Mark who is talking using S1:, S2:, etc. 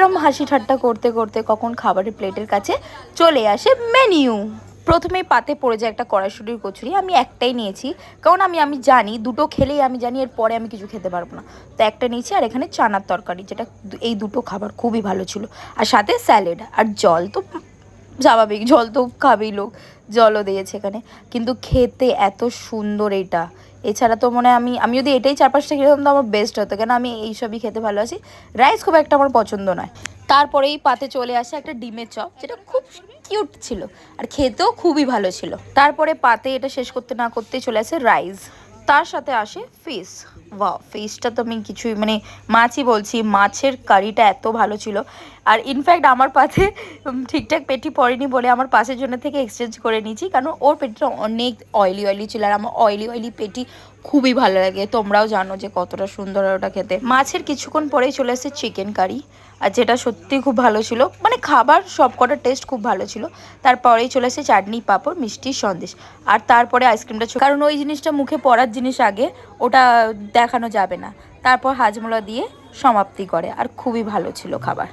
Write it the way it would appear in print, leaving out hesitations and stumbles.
S1: এরম হাসি ঠাট্টা করতে করতে কখন খাবারের প্লেটের কাছে চলে আসে মেনিউ। প্রথমেই পাতে পড়ে যায় একটা কড়াইশুঁটির কচুরি। আমি একটাই নিয়েছি, কারণ আমি জানি দুটো খেলেই আমি জানি এরপরে আমি কিছু খেতে পারবো না। তো একটা নিয়েছি, আর এখানে চানার তরকারি, যেটা এই দুটো খাবার খুবই ভালো ছিল। আর সাথে স্যালাড আর জল তো স্বাভাবিক, জল তো খাবেই লোক, জলও দিয়েছে এখানে। কিন্তু খেতে এত সুন্দর এটা, এছাড়া তো মনে হয় আমি যদি এটাই 4-5টা খেতাম তো আমার বেস্ট হতো, কেন আমি এইসবই খেতে ভালোবাসি। রাইস খুব একটা আমার পছন্দ নয়। তারপরেই পাতে চলে আসে একটা ডিমের চপ, যেটা খুব কিউট ছিল আর খেতেও খুবই ভালো ছিল। তারপরে পাতে এটা শেষ করতে না করতেই চলে আসে রাইস, তার সাথে আসে ফিশ। ওয়াও, ফিশটা তো আমি কিছুই মানে মাছই বলছি, মাছের কারিটা এত ভালো ছিল। আর ইনফ্যাক্ট আমার পাতে ঠিকঠাক পেটি পড়েনি বলে আমার পাশের জন্য থেকে এক্সচেঞ্জ করে নিয়েছি, কারণ ওর পেটটা অনেক অয়েলি অয়েলি ছিল, আর আমার অয়েলি অয়েলি পেটি খুবই ভালো লাগে। তোমরাও জানো যে কতটা সুন্দর হয় ওটা খেতে। মাছের কিছুক্ষণ পরেই চলে আসে চিকেন কারি, আর যেটা সত্যি খুব ভালো ছিল, মানে খাবার সব কটা টেস্ট খুব ভালো ছিল। তারপরেই চলে আসে চাটনি, পাঁপড়, মিষ্টি, সন্দেশ, আর তারপরে আইসক্রিমটা, কারণ ওই জিনিসটা মুখে পড়ার জিনিস আগে, ওটা দেখানো যাবে না। তারপর হাজমোলা দিয়ে সমাপ্তি করে, আর খুবই ভালো ছিল খাবার।